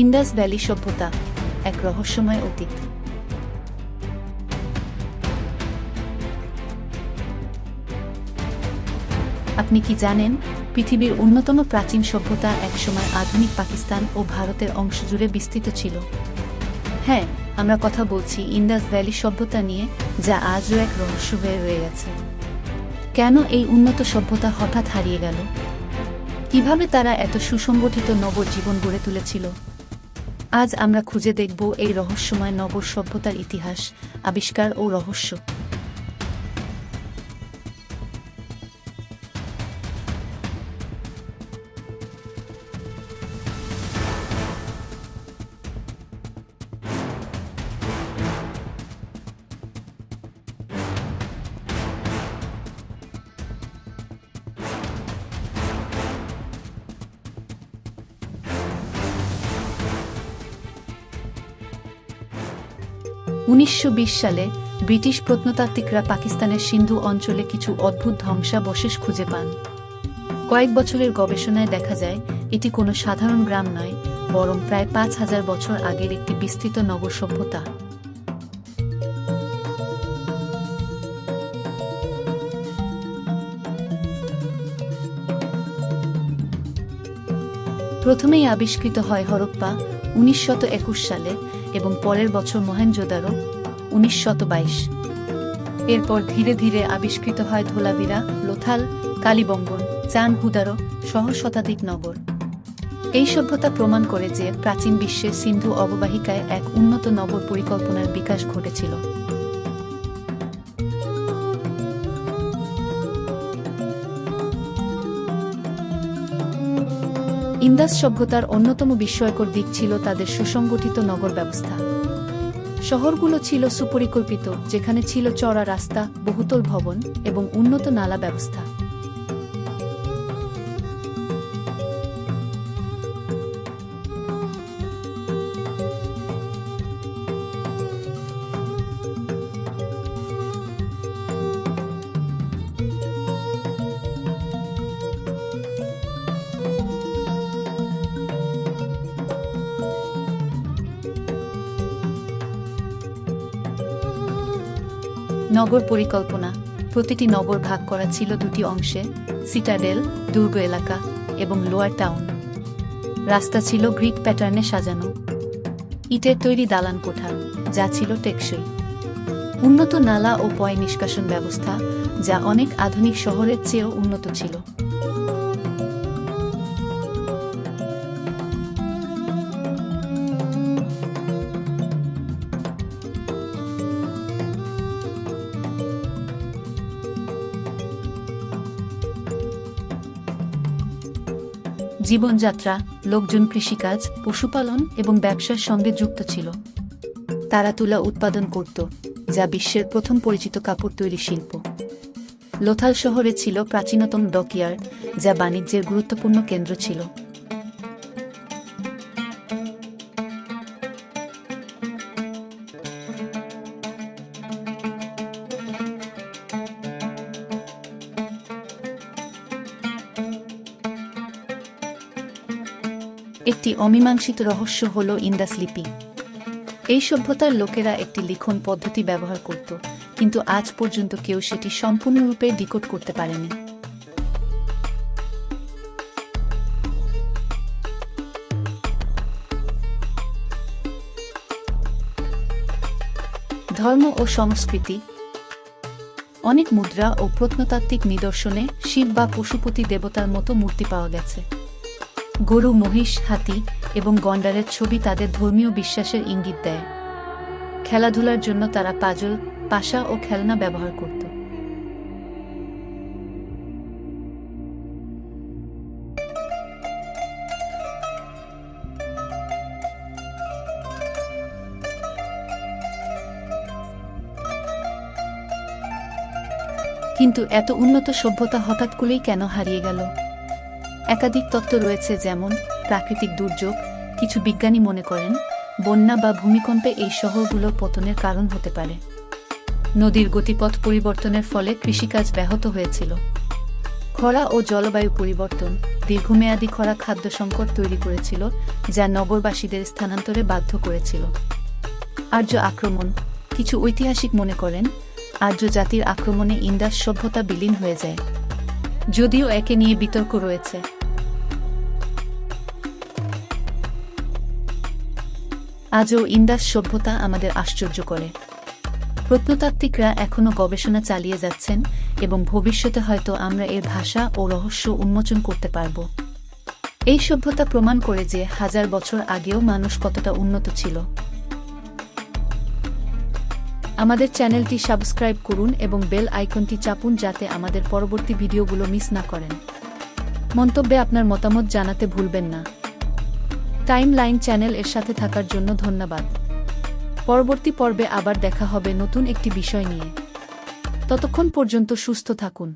Indas valley সভ্যতা এক রহস্যময় অতীত। আপনি কি জানেন, পৃথিবীর অন্যতম প্রাচীন সভ্যতা একসময় আধুনিক পাকিস্তান ও ভারতের অংশ জুড়ে বিস্তৃত ছিল? হ্যাঁ, আমরা কথা বলছি ইন্দাস ভ্যালি সভ্যতা নিয়ে, যা আজও এক রহস্য হয়ে রয়ে গেছে। কেন এই উন্নত সভ্যতা হঠাৎ হারিয়ে গেল? কিভাবে তারা এত সুসংগঠিত নগর জীবন গড়ে তুলেছিল? আজ আমরা খুঁজে দেখব এই রহস্যময় নগর সভ্যতার ইতিহাস, আবিষ্কার ও রহস্য। সালে ব্রিটিশ প্রত্নতাত্ত্বিকরা পাকিস্তানের সিন্ধু অঞ্চলে কিছু অদ্ভুত ধ্বংসাবশেষ খুঁজে পান। কয়েক বছরের গবেষণায় দেখা যায় এটি কোনো সাধারণ গ্রাম নয়, বরং প্রায় ৫,০০০ বছর আগের একটি বিস্তৃত নগর সভ্যতা। প্রথমেই আবিষ্কৃত হয় হরপ্পা ১৯২১ সালে এবং পরের বছর মহেঞ্জোদারো ১৯২২। এরপর ধীরে ধীরে আবিষ্কৃত হয় ধোলাভিরা, লোথাল, কালিবঙ্গন, চানহুদারো সহ শতাধিক নগর। এই সভ্যতা প্রমাণ করে যে প্রাচীন বিশ্বের সিন্ধু অববাহিকায় এক উন্নত নগর পরিকল্পনার বিকাশ ঘটেছিল। ইন্দাস সভ্যতার অন্যতম বিস্ময়কর দিক ছিল তাদের সুসংগঠিত নগর ব্যবস্থা। শহরগুলো ছিল সুপরিকল্পিত, যেখানে ছিল চওড়া রাস্তা, বহুতল ভবন এবং উন্নত নালা ব্যবস্থা। নগর পরিকল্পনা। প্রতিটি নগর ভাগ করা ছিল দুটি অংশে: সিটাডেল, দুর্গ এলাকা, এবং লোয়ার টাউন। রাস্তা ছিল গ্রিক প্যাটার্নে সাজানো। ইটের তৈরি দালান কোঠা, যা ছিল টেকসই। উন্নত নালা ও পয় নিষ্কাশন ব্যবস্থা, যা অনেক আধুনিক শহরের চেয়েও উন্নত ছিল। জীবনযাত্রা, লোকজন কৃষিকাজ, পশুপালন এবং ব্যবসার সঙ্গে যুক্ত ছিল। তারা তুলা উৎপাদন করত, যা বিশ্বের প্রথম পরিচিত কাপড় তৈরি শিল্প। লোথাল শহরে ছিল প্রাচীনতম ডকইয়ার্ড, যা বাণিজ্যের গুরুত্বপূর্ণ কেন্দ্র ছিল। একটি অমীমাংসিত রহস্য হল ইন্দাস লিপি। এই সভ্যতার লোকেরা একটি লিখন পদ্ধতি ব্যবহার করত, কিন্তু আজ পর্যন্ত কেউ সেটি সম্পূর্ণরূপে ডিকোড করতে পারেনি। ধর্ম ও সংস্কৃতি। অনেক মুদ্রা ও প্রত্নতাত্ত্বিক নিদর্শনে শিব বা পশুপতি দেবতার মতো মূর্তি পাওয়া গেছে। গরু, মহিষ, হাতি এবং গন্ডারের ছবি তাদের ধর্মীয় বিশ্বাসের ইঙ্গিত দেয়। খেলাধুলার জন্য তারা পাজল, পাশা ও খেলনা ব্যবহার করত। কিন্তু এত উন্নত সভ্যতা হঠাৎ করেই কেন হারিয়ে গেল? একাধিক তত্ত্ব রয়েছে, যেমন প্রাকৃতিক দুর্যোগ। কিছু বিজ্ঞানী মনে করেন বন্যা বা ভূমিকম্পে এই শহরগুলোর পতনের কারণ হতে পারে। নদীর গতিপথ পরিবর্তনের ফলে কৃষিকাজ ব্যাহত হয়েছিল। খরা ও জলবায়ু পরিবর্তন। দীর্ঘমেয়াদী খরা খাদ্য সংকট তৈরি করেছিল, যা নগরবাসীদের স্থানান্তরে বাধ্য করেছিল। আর্য আক্রমণ। কিছু ঐতিহাসিক মনে করেন আর্য জাতির আক্রমণে ইন্দাস সভ্যতা বিলীন হয়ে যায়, যদিও একে নিয়ে বিতর্ক রয়েছে। আজও ইন্দাস সভ্যতা আমাদের আশ্চর্য করে। প্রত্নতাত্ত্বিকরা এখনও গবেষণা চালিয়ে যাচ্ছেন এবং ভবিষ্যতে হয়তো আমরা এর ভাষা ও রহস্য উন্মোচন করতে পারব। এই সভ্যতা প্রমাণ করে যে 1000 বছর আগেও মানুষ কতটা উন্নত ছিল। আমাদের চ্যানেলটি সাবস্ক্রাইব করুন এবং বেল আইকনটি চাপুন যাতে আমাদের পরবর্তী ভিডিওগুলো মিস না করেন। মন্তব্যে আপনার মতামত জানাতে ভুলবেন না। টাইমলাইন চ্যানেল এর সাথে থাকার জন্য ধন্যবাদ। পরবর্তী পর্বে আবার দেখা হবে নতুন একটি বিষয় নিয়ে। ততক্ষণ পর্যন্ত সুস্থ থাকুন।